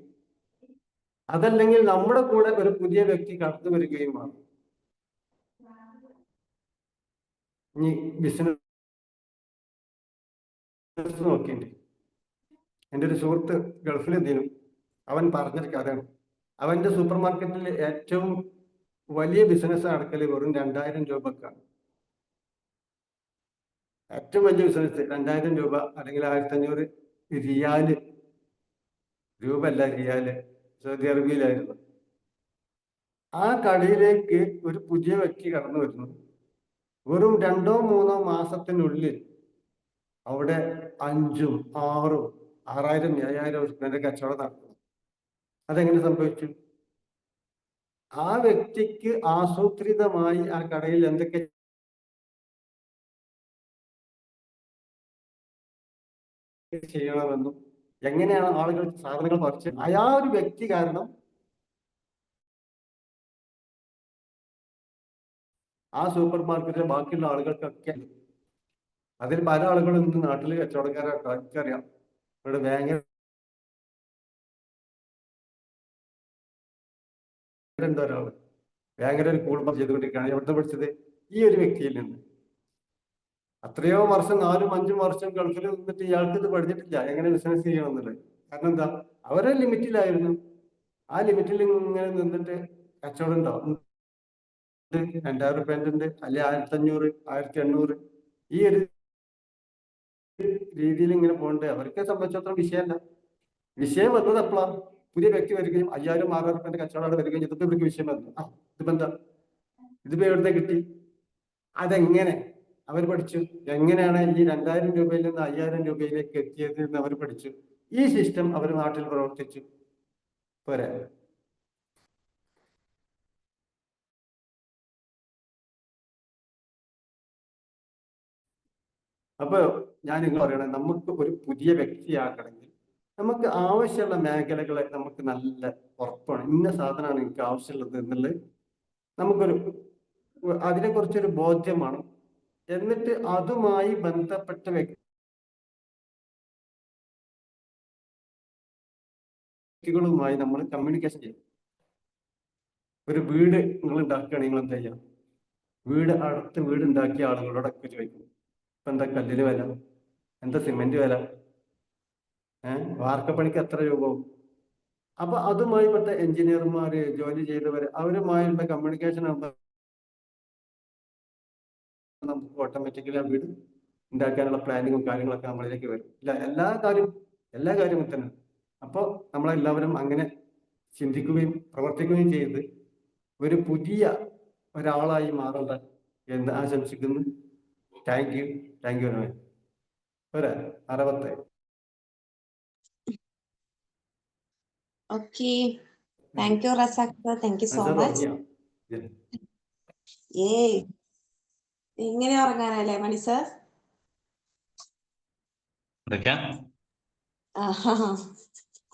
S6: അതല്ലെങ്കിൽ നമ്മുടെ കൂടെ ഒരു പുതിയ വ്യക്തി കടന്നു വരികയും വേണം. ഇനി ബിസിനസ് നോക്കിയിട്ട് എൻ്റെ ഒരു സുഹൃത്ത് ഗൾഫിൽ എത്തിയിരുന്നു. അവൻ പറഞ്ഞൊരു കഥയാണ്. അവന്റെ സൂപ്പർ മാർക്കറ്റിൽ ഏറ്റവും വലിയ ബിസിനസ് നടക്കൽ വെറും 2000 രൂപക്കാണ്. ഏറ്റവും വലിയ ബിസിനസ് 2000 രൂപ അല്ലെങ്കിൽ 1500 റിയാല്, രൂപ അല്ല റിയാല്, സൗദി അറേബ്യയിലായിരുന്നു. ആ കടയിലേക്ക് ഒരു പുതിയ വ്യക്തി കടന്നു വരുന്നു. വെറും 2-3 മാസത്തിനുള്ളിൽ അവിടെ 5,000, 6,000, 6,000, 7,000 രൂപയുടെ കച്ചവടം നടക്കുന്നു. അതെങ്ങനെ സംഭവിച്ചു? ആ വ്യക്തിക്ക് ആസൂത്രിതമായി ആ കടയിൽ എന്തൊക്കെ ചെയ്യണമെന്നും എങ്ങനെയാണ് ആളുകൾ സാധനങ്ങൾ പറിച്ച് ആ ഒരു വ്യക്തി കാരണം ആ സൂപ്പർ മാർക്കറ്റിലെ ബാക്കിയുള്ള ആളുകൾക്കൊക്കെ, അതിൽ പല ആളുകളും ഇന്ന് നാട്ടിൽ കച്ചവടക്കാരറിയാം. ഇവിടെ ഭയങ്കര എന്താ ഒരാള് ഭയങ്കര ഒരു കുടുംബം ചെയ്തുകൊണ്ടിരിക്കുകയാണ്. എവിടെ പഠിച്ചത്? ഈ ഒരു വ്യക്തിയിൽ നിന്ന്. അത്രയോ വർഷം, 4-5 വർഷം ഗൾഫിൽ നിന്നിട്ട് ഇയാൾക്ക് ഇത് പഠിച്ചിട്ടില്ല എങ്ങനെ ബിസിനസ് ചെയ്യണം എന്നുള്ളത്. കാരണം എന്താ? അവരെ ലിമിറ്റിലായിരുന്നു. ആ ലിമിറ്റിൽ ഇങ്ങനെ നിന്നിട്ട് കച്ചവടം ഉണ്ടാവും. 2000 രൂപേന്റെ ഉണ്ട്, അല്ലെ 1500, 1800, ഈ ഒരു രീതിയിൽ ഇങ്ങനെ പോകണ്ടേ. അവർക്ക് സംബന്ധിച്ചിടത്തോളം വിഷയമല്ല. വിഷയം വന്നത് എപ്പോഴാണ്? പുതിയ വ്യക്തി വരികയും 5,000-6,000 രൂപന്റെ കച്ചവടം വരികയും ചെയ്തപ്പോൾ ഇവർക്ക് വിഷയം വന്നു. ഇതിപ്പോ എന്താ? ഇതിപ്പോ എവിടുത്തെ കിട്ടി? അതെങ്ങനെ അവർ പഠിച്ചു? എങ്ങനെയാണ് ഈ 2000 രൂപയിൽ നിന്ന് 5,000 രൂപയിലേക്ക് എത്തിയത് എന്ന് അവർ പഠിച്ചു. ഈ സിസ്റ്റം അവർ നാട്ടിൽ പ്രവർത്തിച്ചു. പോരെ? അപ്പൊ ഞാൻ നിങ്ങൾ പറയണേ, നമുക്ക് ഒരു പുതിയ വ്യക്തിയാക്കണമെങ്കിൽ നമുക്ക് ആവശ്യമുള്ള മേഖലകളെ നമുക്ക് നല്ല ഉറപ്പാണ്. ഇന്ന സാധനമാണ് എനിക്ക് ആവശ്യമുള്ളത് എന്നുള്ളത് നമുക്കൊരു അതിനെക്കുറിച്ചൊരു ബോധ്യമാണ്. എന്നിട്ട് അതുമായി ബന്ധപ്പെട്ട വ്യക്തികളുമായി നമ്മൾ കമ്മ്യൂണിക്കേഷൻ ചെയ്യും. ഒരു വീട് നിങ്ങൾ ഉണ്ടാക്കുകയാണെങ്കിൽ നിങ്ങൾ എന്താ ചെയ്യാം? അടുത്ത് വീട് ഉണ്ടാക്കിയ ആളുകളോടൊക്കെ ചോദിക്കും, ഇപ്പൊ എന്താ കല്ലിന് വില, എന്താ സിമെന്റ് വില, വാർക്കപ്പണിക്ക് എത്ര രൂപ? അപ്പൊ അതുമായി പെട്ട എഞ്ചിനീയർമാര്, ജോലി ചെയ്തവര്, അവരുമായുള്ള കമ്മ്യൂണിക്കേഷൻ ആകുമ്പോൾ നമുക്ക് ഓട്ടോമാറ്റിക്കലി ആ വീട് ഉണ്ടാക്കാനുള്ള പ്ലാനിങ്ങും കാര്യങ്ങളൊക്കെ നമ്മളിലേക്ക് വരും. ഇല്ല, എല്ലാ കാര്യവും തന്നെ. അപ്പോൾ നമ്മളെല്ലാവരും അങ്ങനെ ചിന്തിക്കുകയും പ്രവർത്തിക്കുകയും ചെയ്ത് ഒരു പുതിയ ഒരാളായി മാറണ്ട എന്ന് ആശംസിക്കുന്നു. Thank you very much. പോരാ? 60.
S1: Okay, thank you Razak sir, thank you so much. എങ്ങനെ ഉറങ്ങാനല്ലേ മണി സർ?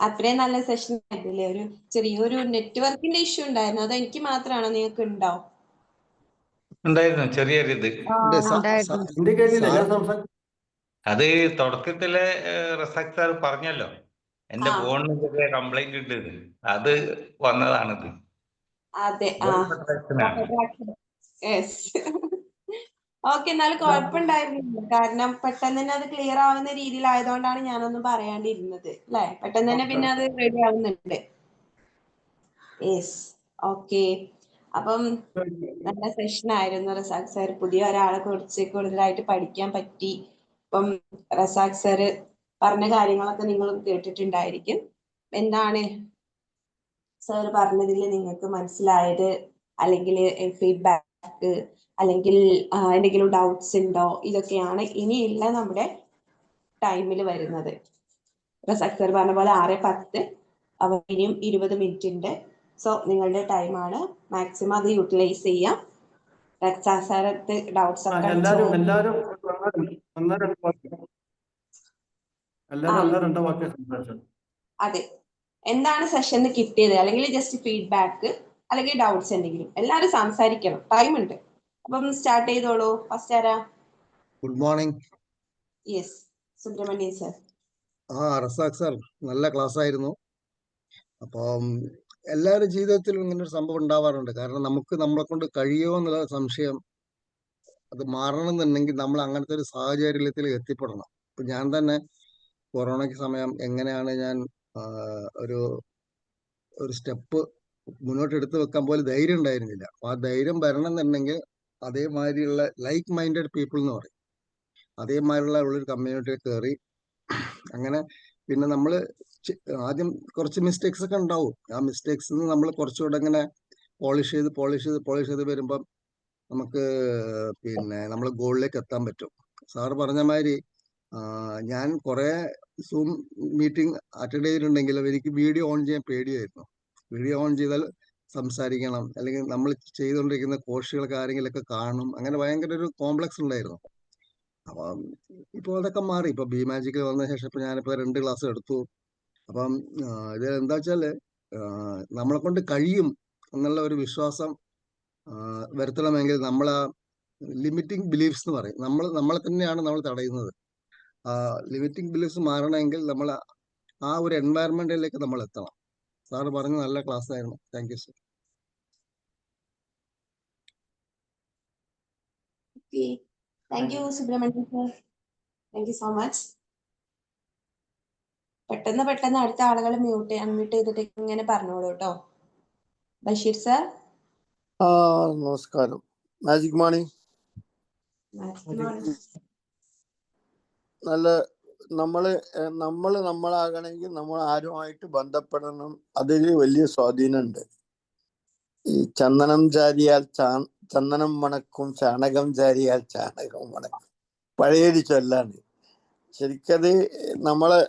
S1: അത്രയും നല്ല സെഷൻ ആയിരുന്നില്ലേ? ഒരു ചെറിയൊരു നെറ്റ്വർക്കിന്റെ ഇഷ്യൂ ഉണ്ടായിരുന്നു. അത് എനിക്ക് മാത്രമാണോ, നിങ്ങൾക്ക് ഉണ്ടോ?
S2: ഉണ്ടായിരുന്നു ചെറിയൊരിത്. അത് തുടക്കത്തിലെ റസാഖ് സാർ പറഞ്ഞല്ലോ, എന്റെ ഫോണിന് ചെറിയ കംപ്ലൈന്റ് ഉണ്ട്, അത് വന്നതാണിത്.
S1: അതെ, ഓക്കെ. എന്നാലും കുഴപ്പമുണ്ടായിരുന്നില്ല. കാരണം പെട്ടെന്ന് തന്നെ അത് ക്ലിയർ ആവുന്ന രീതിയിലായതുകൊണ്ടാണ് ഞാനൊന്നും പറയാണ്ടിരുന്നത്, അല്ലെ? പെട്ടെന്ന് തന്നെ പിന്നെ അത് റെഡി ആവുന്നുണ്ട്. Yes, okay. അപ്പം നല്ല സെഷൻ ആയിരുന്നു റസാഖ് സാർ. പുതിയ ഒരാളെ കുറിച്ച് കൂടുതലായിട്ട് പഠിക്കാൻ പറ്റി. ഇപ്പം റസാഖ് സാറ് പറഞ്ഞ കാര്യങ്ങളൊക്കെ നിങ്ങൾ കേട്ടിട്ടുണ്ടായിരിക്കും. എന്താണ് സാർ പറഞ്ഞതിൽ നിങ്ങൾക്ക് മനസ്സിലായത്, അല്ലെങ്കിൽ ഫീഡ്ബാക്ക്, അല്ലെങ്കിൽ എന്തെങ്കിലും ഡൗട്ട്സ് ഉണ്ടോ? ഇതൊക്കെയാണ് ഇനിയുള്ള നമ്മുടെ ടൈമിൽ വരുന്നത്. റസാഖ് സാർ പറഞ്ഞ പോലെ 6:10, അപ്പോൾ ഇനിയും 20 മിനിറ്റ് ഉണ്ട്. സോ നിങ്ങളുടെ ടൈമാണ്, മാക്സിമം അത് യൂട്ടിലൈസ് ചെയ്യാം. റസാഖ് സാറത്ത് ഡൗട്ട്സ് ഒക്കെ അതെ, എന്താണ് സെഷന് കിട്ടിയത്, അല്ലെങ്കിൽ ജസ്റ്റ് ഫീഡ്ബാക്ക്, അല്ലെങ്കിൽ ഡൗട്ട്സ് എന്തെങ്കിലും. എല്ലാവരും സംസാരിക്കണം, ടൈം ഉണ്ട്. അപ്പം സ്റ്റാർട്ട് ചെയ്തോളൂ. ഫസ്റ്റ് ആരാ?
S5: Good morning.
S1: Yes, Subramanian sir.
S5: Razak sir, നല്ല ക്ലാസ് ആയിരുന്നു. അപ്പം എല്ലാവരുടെ ജീവിതത്തിലും ഇങ്ങനെ ഒരു സംഭവം ഉണ്ടാവാറുണ്ട്. കാരണം നമുക്ക് നമ്മളെ കൊണ്ട് കഴിയുമോ എന്നുള്ള സംശയം, അത് മാറണമെന്നുണ്ടെങ്കിൽ നമ്മൾ അങ്ങനത്തെ ഒരു സാഹചര്യത്തിൽ എത്തിപ്പെടണം. ഇപ്പൊ ഞാൻ തന്നെ കൊറോണയ്ക്ക് സമയം എങ്ങനെയാണ് ഞാൻ ഒരു ഒരു സ്റ്റെപ്പ് മുന്നോട്ട് എടുത്തു വെക്കാൻ പോലും ധൈര്യം ഉണ്ടായിരുന്നില്ല. അപ്പൊ ആ ധൈര്യം വരണം എന്നുണ്ടെങ്കിൽ അതേമാതിരിയുള്ള ലൈക്ക് മൈൻഡഡ് പീപ്പിൾ എന്ന് പറയും, അതേമാതിരിയുള്ള ഉള്ളൊരു കമ്മ്യൂണിറ്റിയിൽ കയറി അങ്ങനെ പിന്നെ നമ്മൾ ആദ്യം കുറച്ച് മിസ്റ്റേക്സ് ഒക്കെ ഉണ്ടാവും. ആ മിസ്റ്റേക്സ് നമ്മൾ കുറച്ചുകൂടെ ഇങ്ങനെ പോളിഷ് ചെയ്ത് വരുമ്പം നമുക്ക് പിന്നെ നമ്മൾ ഗോളിലേക്ക് എത്താൻ പറ്റും. സാറ് പറഞ്ഞ മാതിരി ഞാൻ കുറെ സൂം മീറ്റിംഗ് അറ്റൻഡ് ചെയ്തിട്ടുണ്ടെങ്കിലും എനിക്ക് വീഡിയോ ഓൺ ചെയ്യാൻ പേടിയായിരുന്നു. വീഡിയോ ഓൺ ചെയ്താൽ സംസാരിക്കണം, അല്ലെങ്കിൽ നമ്മൾ ചെയ്തുകൊണ്ടിരിക്കുന്ന കോഴ്സുകളൊക്കെ ആരെങ്കിലൊക്കെ കാണും, അങ്ങനെ ഭയങ്കര ഒരു കോംപ്ലക്സ് ഉണ്ടായിരുന്നു. അപ്പം ഇപ്പോൾ അതൊക്കെ മാറി. ഇപ്പൊ ബി മാജിക്കിൽ വന്ന ശേഷം ഇപ്പൊ ഞാനിപ്പോ 2 ക്ലാസ് എടുത്തു. അപ്പം ഇത് എന്താ വെച്ചാല് നമ്മളെ കൊണ്ട് കഴിയും എന്നുള്ള ഒരു വിശ്വാസം വരുത്തണമെങ്കിൽ നമ്മൾ ആ ലിമിറ്റിംഗ് ബിലീഫ്സ് എന്ന് പറയും, നമ്മളെ തന്നെയാണ് നമ്മൾ തടയുന്നത്. ലിമിറ്റിംഗ് ബിലീഫ്സ് മാറണമെങ്കിൽ നമ്മൾ ആ ഒരു എൻവയറമെന്റിലേക്ക് നമ്മൾ എത്തണം. സാറ് പറഞ്ഞ നല്ല ക്ലാസ് ആയിരുന്നു. Thank you sir.
S1: Thank you Subramanian sir, thank you so much. പെട്ടെന്ന് അടുത്ത ആളുകൾ അൺമ്യൂട്ട് ചെയ്തിട്ട് ഇങ്ങനെ പറഞ്ഞോളൂ കേട്ടോ. ബഷീർ സർ.
S7: നമസ്കാരം. Magic morning. നല്ല നമ്മളാകണമെങ്കിൽ നമ്മൾ ആരുമായിട്ട് ബന്ധപ്പെടണം. അതിൽ വലിയ സ്വാധീനമുണ്ട്. ഈ ചന്ദനം ജാരിയാൽ ചന്ദനം മണക്കും, ചാണകം ജാരിയാൽ ചാണകം മണക്കും, പഴയൊരു ചൊല്ലാണ്. ശരിക്കത് നമ്മളെ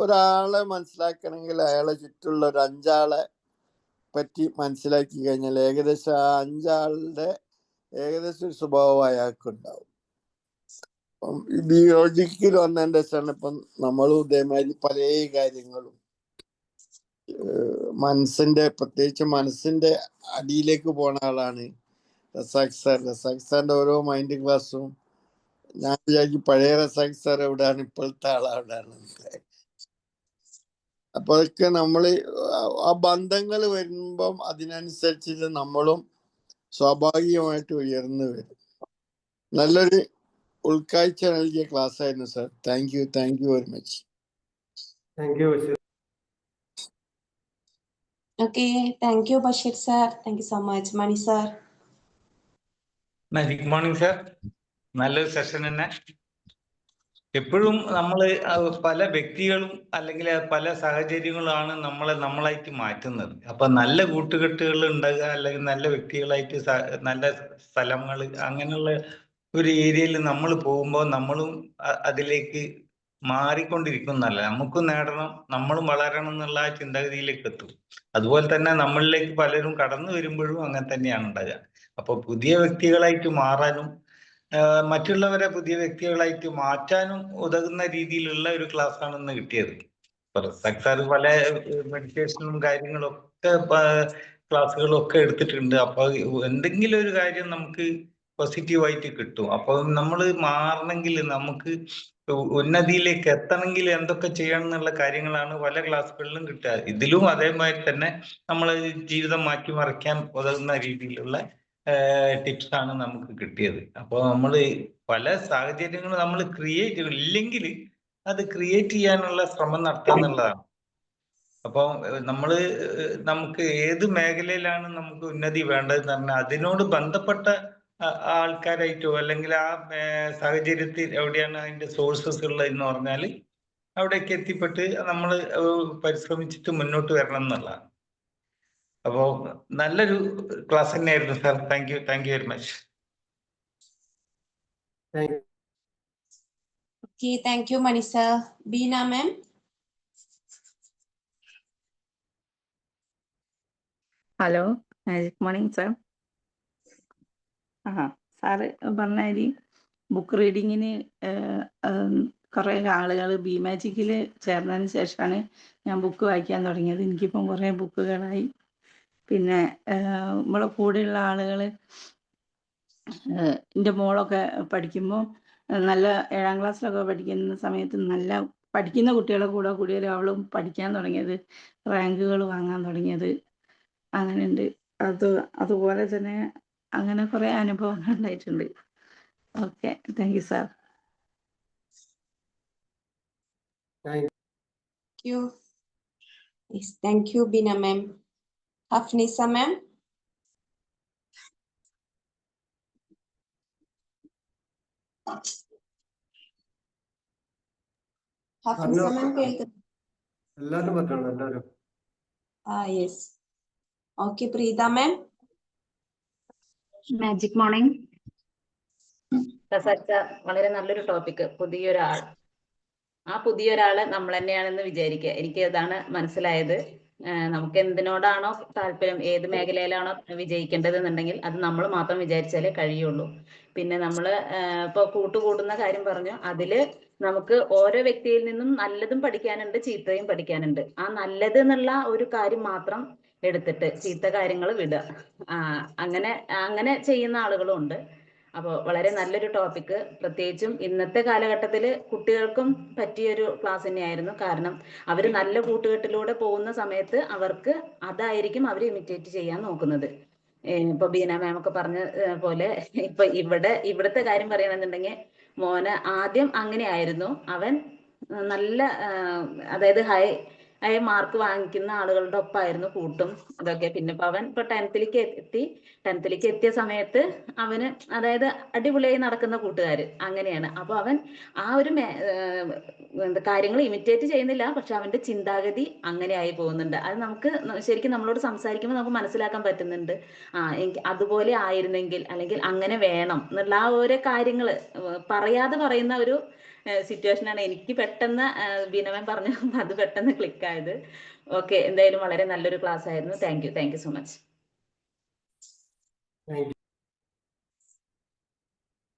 S7: ഒരാളെ മനസ്സിലാക്കണമെങ്കിൽ അയാളെ ചുറ്റുള്ള ഒരു 5 ആളെ പറ്റി മനസ്സിലാക്കി കഴിഞ്ഞാൽ ഏകദേശം ആ 5 ആളുടെ ഏകദേശം ഒരു സ്വഭാവം അയാൾക്കുണ്ടാവും. ബിയോളജിക്കൽ വന്നതിൻ്റെ ശേഷമാണ് ഇപ്പം നമ്മളും ഇതേമാതിരി പല കാര്യങ്ങളും പ്രത്യേകിച്ച് മനസ്സിന്റെ അടിയിലേക്ക് പോണ ആളാണ് റസാഖ് സാർ. റസാഖ് സാറിന്റെ ഓരോ മൈൻഡ് ക്ലാസ്സും ഞാൻ വിചാരിക്കും പഴയ റസാഖ് സാർ എവിടെയാണ്, ഇപ്പോഴത്തെ ആളെവിടെയാണ്. അപ്പൊ അതൊക്കെ നമ്മള് ആ ബന്ധങ്ങൾ വരുമ്പം അതിനനുസരിച്ചിട്ട് നമ്മളും സ്വാഭാവികമായിട്ട് ഉയർന്നു വരും. നല്ലൊരു ഉൾക്കാഴ്ച നൽകിയ ക്ലാസ് ആയിരുന്നു sir. Thank you very much.
S6: Thank you.
S1: Okay, thank you Basheer sir, thank you so much. Mani sir.
S2: Good morning sir, നല്ലൊരു സെഷൻ തന്നെ. എപ്പോഴും നമ്മൾ പല വ്യക്തികളും അല്ലെങ്കിൽ പല സാഹചര്യങ്ങളാണ് നമ്മളായിട്ട് മാറ്റുന്നത്. അപ്പൊ നല്ല കൂട്ടുകെട്ടുകൾ ഉണ്ടാകുക, അല്ലെങ്കിൽ നല്ല വ്യക്തികളായിട്ട് നല്ല സ്ഥലങ്ങൾ, അങ്ങനെയുള്ള ഒരു ഏരിയയിൽ നമ്മൾ പോകുമ്പോൾ നമ്മളും അതിലേക്ക് മാറിക്കൊണ്ടിരിക്കുന്നല്ല, നമുക്കും നേടണം, നമ്മളും വളരണം എന്നുള്ള ആ ചിന്താഗതിയിലേക്ക് എത്തും. അതുപോലെ തന്നെ നമ്മളിലേക്ക് പലരും കടന്നു വരുമ്പോഴും അങ്ങനെ തന്നെയാണ് ഉണ്ടാകുക. അപ്പൊ പുതിയ വ്യക്തികളായിട്ട് മാറാനും മറ്റുള്ളവരെ പുതിയ വ്യക്തികളായിട്ട് മാറ്റാനും ഉതകുന്ന രീതിയിലുള്ള ഒരു ക്ലാസ് ആണ് ഇന്ന് കിട്ടിയത്. റസാഖ് സാർ പല മെഡിറ്റേഷനും കാര്യങ്ങളൊക്കെ ക്ലാസ്സുകളും ഒക്കെ എടുത്തിട്ടുണ്ട്. അപ്പൊ എന്തെങ്കിലും ഒരു കാര്യം നമുക്ക് പോസിറ്റീവായിട്ട് കിട്ടും. അപ്പൊ നമ്മൾ മാറണമെങ്കിൽ, നമുക്ക് ഉന്നതിയിലേക്ക് എത്തണമെങ്കിൽ എന്തൊക്കെ ചെയ്യണം എന്നുള്ള കാര്യങ്ങളാണ് പല ക്ലാസ്സുകളിലും കിട്ടുക. ഇതിലും അതേമാതിരി തന്നെ നമ്മളെ ജീവിതം മാറ്റിമറിക്കാൻ ഉതകുന്ന രീതിയിലുള്ള ടിപ്സ് ആണ് നമുക്ക് കിട്ടിയത്. അപ്പോൾ നമ്മൾ പല സാഹചര്യങ്ങളും നമ്മൾ ക്രിയേറ്റ് ഇല്ലെങ്കിൽ അത് ക്രിയേറ്റ് ചെയ്യാനുള്ള ശ്രമം നടത്തുക എന്നുള്ളതാണ്. അപ്പോൾ നമുക്ക് ഏത് മേഖലയിലാണ് നമുക്ക് ഉന്നതി വേണ്ടതെന്ന് പറഞ്ഞാൽ അതിനോട് ബന്ധപ്പെട്ട ആൾക്കാരായിട്ടോ, അല്ലെങ്കിൽ ആ സാഹചര്യത്തിൽ എവിടെയാണ് അതിന്റെ സോഴ്സസ് ഉള്ളതെന്ന് പറഞ്ഞാൽ അവിടേക്ക് എത്തിപ്പെട്ട് നമ്മൾ പരിശ്രമിച്ചിട്ട് മുന്നോട്ട് വരണം എന്നുള്ളതാണ്. അപ്പോ നല്ലൊരു ക്ലാസ് തന്നെയായിരുന്നു sir. Thank you very much.
S1: Okay, thank you Mani sir. Beena ma'am.
S3: Hello, magic morning sir. Sir പറഞ്ഞ ബുക്ക് റീഡിങ്ങിന് കുറേ ആളുകൾ ബി മാജിക്കിൽ ചേർന്നതിന് ശേഷമാണ് ഞാൻ ബുക്ക് വായിക്കാൻ തുടങ്ങിയത്. എനിക്കിപ്പം കുറേ ബുക്കുകളായി. പിന്നെ നമ്മളെ കൂടെയുള്ള ആളുകൾ, എൻ്റെ മോളൊക്കെ പഠിക്കുമ്പോൾ നല്ല 7ാം ക്ലാസ്സിലൊക്കെ പഠിക്കുന്ന സമയത്ത് നല്ല പഠിക്കുന്ന കുട്ടികളെ കൂടെ കൂടിയാൽ അവളും പഠിക്കാൻ തുടങ്ങിയത്, റാങ്കുകൾ വാങ്ങാൻ തുടങ്ങിയത്. അങ്ങനെയുണ്ട്. അതുപോലെ തന്നെ അങ്ങനെ കുറേ അനുഭവങ്ങൾ ഉണ്ടായിട്ടുണ്ട്. Okay, thank you sir.
S6: Thank
S1: you. Yes, thank you, Bina ma'am. Hafnisa ma'am. Hafnisa ma'am കേൾക്കുന്നു.
S6: എല്ലാവരും പറഞ്ഞോളൂ, എല്ലാവരും.
S1: Yes. Okay, Preeta ma'am.
S8: Magic morning. വളരെ നല്ലൊരു ടോപ്പിക്. പുതിയൊരാൾ, ആ പുതിയൊരാള് നമ്മൾ തന്നെയാണെന്ന് വിചാരിക്കുക. എനിക്ക് അതാണ് മനസ്സിലായത്. നമുക്ക് എന്തിനോടാണോ താല്പര്യം, ഏത് മേഖലയിലാണോ വിജയിക്കേണ്ടത് എന്നുണ്ടെങ്കിൽ അത് നമ്മൾ മാത്രം വിചാരിച്ചാലേ കഴിയുള്ളൂ. പിന്നെ നമ്മൾ ഇപ്പോൾ കൂട്ടുകൂടുന്ന കാര്യം പറഞ്ഞു, അതില് നമുക്ക് ഓരോ വ്യക്തിയിൽ നിന്നും നല്ലതും പഠിക്കാനുണ്ട്, ചീത്തയും പഠിക്കാനുണ്ട്. ആ നല്ലത് എന്നുള്ള ഒരു കാര്യം മാത്രം എടുത്തിട്ട് ചീത്ത കാര്യങ്ങൾ വിടുക. അങ്ങനെ ചെയ്യുന്ന ആളുകളും ഉണ്ട്. അപ്പോൾ വളരെ നല്ലൊരു ടോപ്പിക്. പ്രത്യേകിച്ചും ഇന്നത്തെ കാലഘട്ടത്തിൽ കുട്ടികൾക്കും പറ്റിയൊരു ക്ലാസ് തന്നെയായിരുന്നു. കാരണം അവർ നല്ല കൂട്ടുകെട്ടിലൂടെ പോകുന്ന സമയത്ത് അവർക്ക് അതായിരിക്കും അവർ ഇമിറ്റേറ്റ് ചെയ്യാൻ നോക്കുന്നത്. ഇപ്പൊ ബീന മാം ഒക്കെ പറഞ്ഞ പോലെ ഇപ്പൊ ഇവിടുത്തെ കാര്യം പറയണമെന്നുണ്ടെങ്കിൽ, മോന് ആദ്യം അങ്ങനെയായിരുന്നു. അവൻ നല്ല അതായത് ഹൈ മാർക്ക് വാങ്ങിക്കുന്ന ആളുകളുടെ ഒപ്പമായിരുന്നു കൂട്ടും അതൊക്കെ. പിന്നെ ഇപ്പൊ അവൻ ഇപ്പൊ 10th-ലേക്ക് എത്തിയ സമയത്ത് അവന് അതായത് അടിപൊളിയായി നടക്കുന്ന കൂട്ടുകാര് അങ്ങനെയാണ്. അപ്പൊ അവൻ ആ ഒരു കാര്യങ്ങൾ ഇമിറ്റേറ്റ് ചെയ്യുന്നില്ല, പക്ഷെ അവന്റെ ചിന്താഗതി അങ്ങനെ ആയി പോകുന്നുണ്ട്. അത് നമുക്ക് ശരിക്കും നമ്മളോട് സംസാരിക്കുമ്പോൾ നമുക്ക് മനസ്സിലാക്കാൻ പറ്റുന്നുണ്ട്. എനിക്ക് അതുപോലെ ആയിരുന്നെങ്കിൽ, അല്ലെങ്കിൽ അങ്ങനെ വേണം എന്നുള്ള ആ ഓരോ കാര്യങ്ങൾ പറയാതെ പറയുന്ന ഒരു സിറ്റുവേഷനാണ് എനിക്ക് പെട്ടെന്ന് ബീനമൻ പറഞ്ഞു അത് പെട്ടെന്ന് ക്ലിക്കായത്. ഓക്കെ, എന്തായാലും വളരെ നല്ലൊരു ക്ലാസ് ആയിരുന്നു. Thank you so much.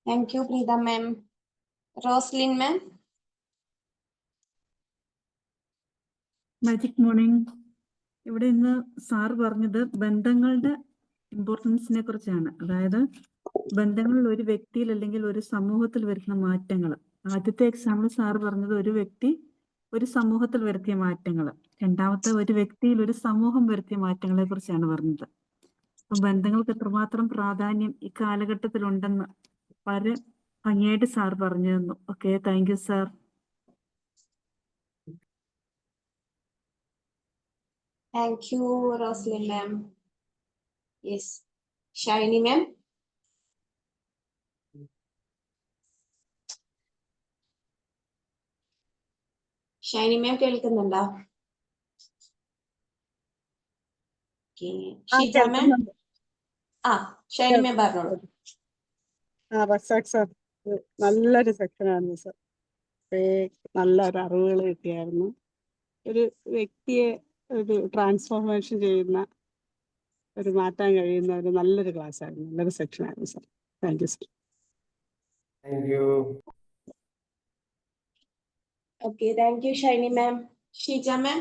S1: Thank you, Preeta ma'am. Roslyn ma'am.
S9: Magic morning. ഇവിടെ ഇന്ന് സാർ പറഞ്ഞത് ബന്ധങ്ങളുടെ ഇമ്പോർട്ടൻസിനെ കുറിച്ചാണ്. അതായത് ബന്ധങ്ങളിൽ ഒരു വ്യക്തിയിൽ അല്ലെങ്കിൽ ഒരു സമൂഹത്തിൽ വരുന്ന മാറ്റങ്ങൾ. ആദ്യത്തെ എക്സാമ്പിൾ സാർ പറഞ്ഞത് ഒരു വ്യക്തി ഒരു സമൂഹത്തിൽ വരുത്തിയ മാറ്റങ്ങൾ. രണ്ടാമത്തെ ഒരു വ്യക്തിയിൽ ഒരു സമൂഹം വരുത്തിയ മാറ്റങ്ങളെ കുറിച്ചാണ് പറഞ്ഞത്. അപ്പം ബന്ധങ്ങൾക്ക് എത്രമാത്രം പ്രാധാന്യം ഈ കാലഘട്ടത്തിൽ ഉണ്ടെന്ന് വളരെ ഭംഗിയായിട്ട് സാർ പറഞ്ഞു തന്നു. Okay, thank you sir.
S1: Thank you, Roslyn ma'am. Yes. Shiny ma'am. Shiny ma'am കേൾക്കുന്നുണ്ടോ? ഷീജ മാം. ഷൈനി മാം പറഞ്ഞോളൂ.
S10: റസാഖ് സാർ നല്ലൊരു സെക്ഷനായിരുന്നു സാർ. നല്ലൊരു അറിവുകൾ കിട്ടിയായിരുന്നു. ഒരു വ്യക്തിയെ ഒരു ട്രാൻസ്ഫോർമേഷൻ ചെയ്യുന്ന, ഒരു മാറ്റാൻ കഴിയുന്ന ഒരു നല്ലൊരു ക്ലാസ് ആയിരുന്നു, നല്ലൊരു സെക്ഷൻ ആയിരുന്നു sir. Thank you sir.
S6: Thank you.
S1: Okay, thank you, Shiny ma'am. Shija ma'am.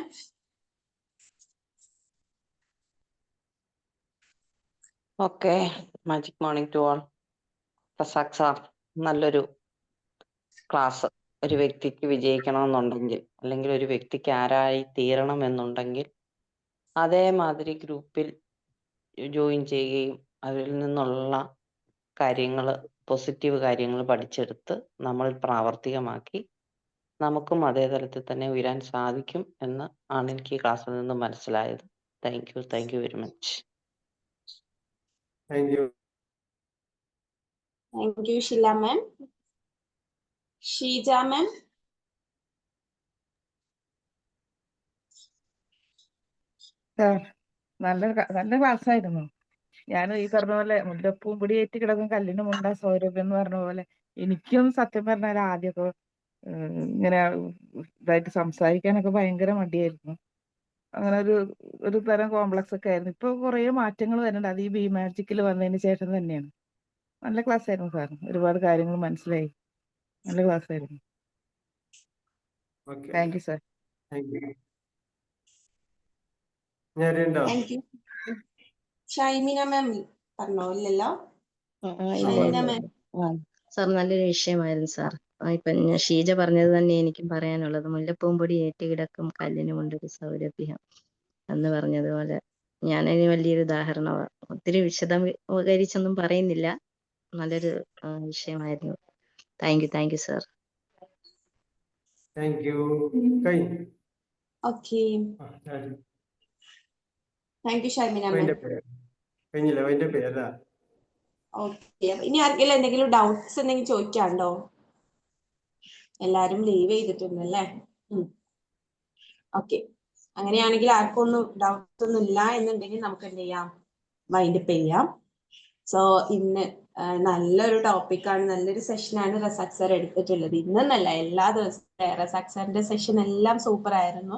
S4: Okay, magic morning to all. Razak sir നല്ലൊരു ക്ലാസ്. ഒരു വ്യക്തിക്ക് വിജയിക്കണമെന്നുണ്ടെങ്കിൽ, അല്ലെങ്കിൽ ഒരു വ്യക്തിക്ക് ആരായി തീരണമെന്നുണ്ടെങ്കിൽ അതേമാതിരി ഗ്രൂപ്പിൽ ജോയിൻ ചെയ്യുകയും അതിൽ നിന്നുള്ള കാര്യങ്ങൾ, പോസിറ്റീവ് കാര്യങ്ങൾ പഠിച്ചെടുത്ത് നമ്മൾ പ്രാവർത്തികമാക്കി നമുക്കും അതേ തലത്തിൽ തന്നെ ഉയരാൻ സാധിക്കും എന്ന് ആണ് എനിക്ക് ഈ ക്ലാസ്സിൽ നിന്ന് മനസ്സിലായത്. Thank you very much.
S6: Thank you.
S1: Thank you, Sheila ma'am. Shija ma'am.
S3: നല്ല ക്ലാസ് ആയിരുന്നു. ഞാൻ ഈ പറഞ്ഞ പോലെ മുല്ലപ്പൂവും പിടിയേറ്റ് കിടക്കും കല്ലിന് മുണ്ട സൗരഭ്യം എന്ന് പറഞ്ഞ പോലെ എനിക്കും സത്യം പറഞ്ഞാൽ ആദ്യമൊക്കെ ഇങ്ങനെ ഇതായിട്ട് സംസാരിക്കാനൊക്കെ ഭയങ്കര മടിയായിരുന്നു. അങ്ങനെ ഒരു തരം കോംപ്ലക്സ് ഒക്കെ ആയിരുന്നു. ഇപ്പൊ കുറെ മാറ്റങ്ങൾ വരുന്നുണ്ട്. അത് ഈ ബി മാജിക്കിൽ വന്നതിന് ശേഷം തന്നെയാണ്. നല്ല ക്ലാസ് ആയിരുന്നു സാർ. ഒരുപാട് കാര്യങ്ങൾ മനസ്സിലായി. നല്ല ക്ലാസ് ആയിരുന്നു.
S6: Okay,
S3: thank you sir.
S6: Thank U. ഞാൻ ഉണ്ടോ?
S1: Thank you. ഷൈമിന മാം പറഞ്ഞോ? ഇല്ലല്ലോ. ഷൈമിന മാം.
S11: സാർ നല്ലൊരു വിഷയമായിരുന്നു സാർ. ഇപ്പൊ ഷീജ പറഞ്ഞത് തന്നെ എനിക്കും പറയാനുള്ളത്. മുല്ലപ്പൂമ്പൊടി ഏറ്റുകിടക്കും കല്ലിനുമുണ്ടൊരു സൗരഭ്യം എന്ന് പറഞ്ഞതുപോലെ ഞാനതിന് വലിയൊരു ഉദാഹരണമാണ്. ഒത്തിരി വിശദീകരിച്ചൊന്നും പറയുന്നില്ല. നല്ലൊരു വിഷയമായിരുന്നു. Thank you sir.
S6: Thank U. കഴിഞ്ഞു.
S1: ഓക്കെ, താങ്ക് യു ഷൈമിന മാം.
S6: കഴിഞ്ഞില്ല, അതിന്റെ പേരാ.
S1: ഓക്കെ, ഇനി ആർക്കെങ്കിലും എന്തെങ്കിലും ഡൗട്ട്സ് എന്തെങ്കിലും ചോദിക്കാണ്ടോ? എല്ലാരും ലീവ് ചെയ്തിട്ടുണ്ടല്ലേ? ഓക്കെ, അങ്ങനെയാണെങ്കിൽ ആർക്കും ഒന്നും ഡൗട്ട്സ് ഒന്നും ഇല്ല എന്നുണ്ടെങ്കിൽ നമുക്ക് എന്ത് ചെയ്യാം, വൈൻഡപ്പ് ചെയ്യാം. സോ ഇന്ന് നല്ലൊരു ടോപ്പിക്കാണ്, നല്ലൊരു സെഷനാണ് റസാഖ് സാർ എടുത്തിട്ടുള്ളത്. ഇന്നെന്നല്ല, എല്ലാ ദിവസവും റസാഖ് സാറിന്റെ സെഷൻ എല്ലാം സൂപ്പർ ആയിരുന്നു.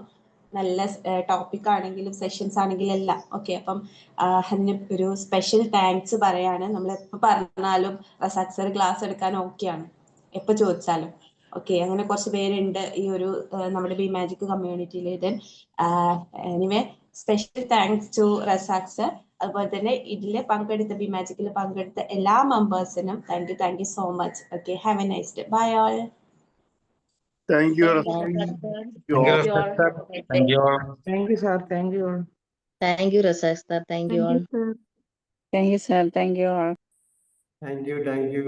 S1: നല്ല ടോപ്പിക് ആണെങ്കിലും സെഷൻസ് ആണെങ്കിലും എല്ലാം. ഓക്കെ, അപ്പം അതിന് ഒരു സ്പെഷ്യൽ താങ്ക്സ് പറയാണ്. നമ്മൾ എപ്പോൾ പറഞ്ഞാലും റസാഖ് സാർ ക്ലാസ് എടുക്കാൻ ഓക്കെയാണ്, എപ്പോൾ ചോദിച്ചാലും. ഓക്കെ, അങ്ങനെ കുറച്ച് പേരുണ്ട് ഈ ഒരു നമ്മുടെ ബി മാജിക് കമ്മ്യൂണിറ്റിയിൽ. Then anyway special thanks to Razak sir. അതുപോലെ തന്നെ ഇതിൽ പങ്കെടുത്ത ബി മാജിക്കിൽ പങ്കെടുത്ത എല്ലാ മെമ്പേഴ്സിനും thank you so much. Okay, have a nice day. Bye all.
S7: Thank you.
S2: Thank you all.
S3: Thank you sir. Thank you all.
S11: Thank you Razak sir. Thank you
S9: thank
S11: all.
S9: You sir.
S10: Thank you sir. Thank you all.
S6: Thank U.